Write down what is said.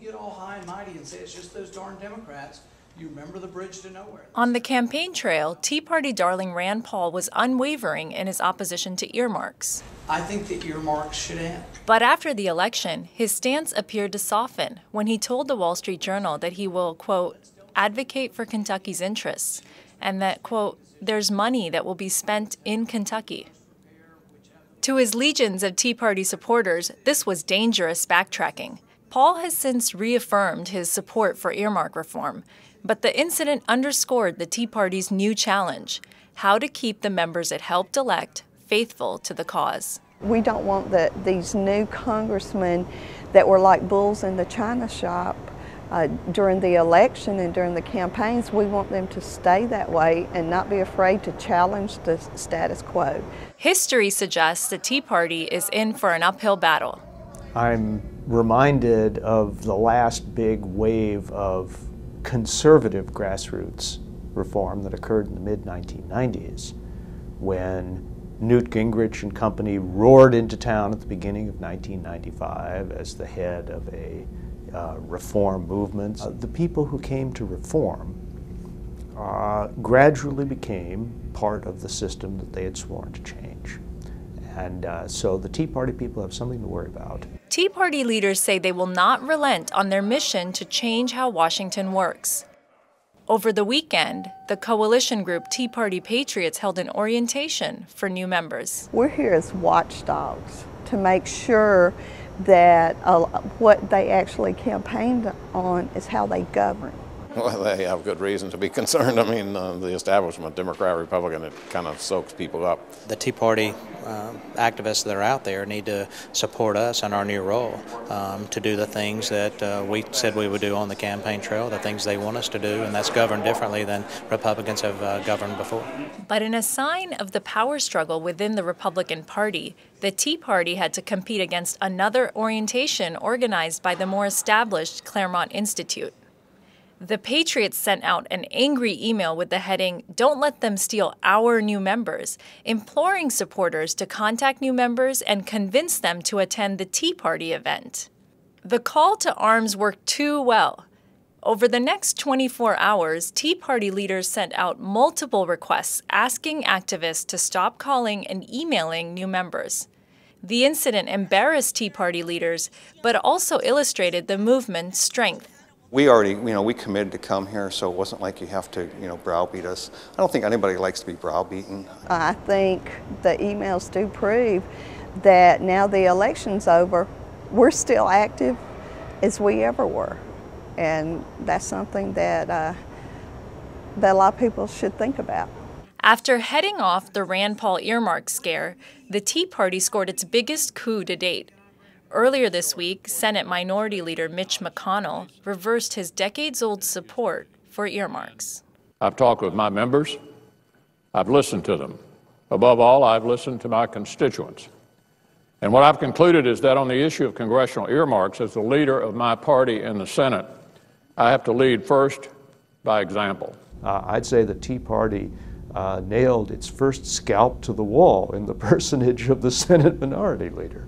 get all high and mighty and say it's just those darn Democrats. You remember the bridge to nowhere. On the campaign trail, Tea Party darling Rand Paul was unwavering in his opposition to earmarks. I think that earmarks should end. But after the election, his stance appeared to soften when he told the Wall Street Journal that he will, quote, advocate for Kentucky's interests, and that, quote, there's money that will be spent in Kentucky. To his legions of Tea Party supporters, this was dangerous backtracking. Paul has since reaffirmed his support for earmark reform, but the incident underscored the Tea Party's new challenge: how to keep the members it helped elect faithful to the cause. We don't want these new congressmen that were like bulls in the china shop during the election and during the campaigns. We want them to stay that way and not be afraid to challenge the status quo. History suggests the Tea Party is in for an uphill battle. I'm reminded of the last big wave of conservative grassroots reform that occurred in the mid-1990s, when Newt Gingrich and company roared into town at the beginning of 1995 as the head of a reform movement. The people who came to reform gradually became part of the system that they had sworn to change. And so the Tea Party people have something to worry about. Tea Party leaders say they will not relent on their mission to change how Washington works. Over the weekend, the coalition group Tea Party Patriots held an orientation for new members. We're here as watchdogs to make sure that what they actually campaigned on is how they govern. Well, they have good reason to be concerned. I mean, the establishment, Democrat, Republican, it kind of soaks people up. The Tea Party activists that are out there need to support us in our new role to do the things that we said we would do on the campaign trail, the things they want us to do, and that's governed differently than Republicans have governed before. But in a sign of the power struggle within the Republican Party, the Tea Party had to compete against another orientation organized by the more established Claremont Institute. The Patriots sent out an angry email with the heading, "Don't let them steal our new members," imploring supporters to contact new members and convince them to attend the Tea Party event. The call to arms worked too well. Over the next 24 hours, Tea Party leaders sent out multiple requests asking activists to stop calling and emailing new members. The incident embarrassed Tea Party leaders, but also illustrated the movement's strength. We already, we committed to come here, so it wasn't like you have to, browbeat us. I don't think anybody likes to be browbeaten. I think the emails do prove that now the election's over, we're still active as we ever were. And that's something that a lot of people should think about. After heading off the Rand Paul earmark scare, the Tea Party scored its biggest coup to date. Earlier this week, Senate Minority Leader Mitch McConnell reversed his decades-old support for earmarks. I've talked with my members. I've listened to them. Above all, I've listened to my constituents. And what I've concluded is that on the issue of congressional earmarks, as the leader of my party in the Senate, I have to lead first by example. I'd say the Tea Party nailed its first scalp to the wall in the personage of the Senate Minority Leader.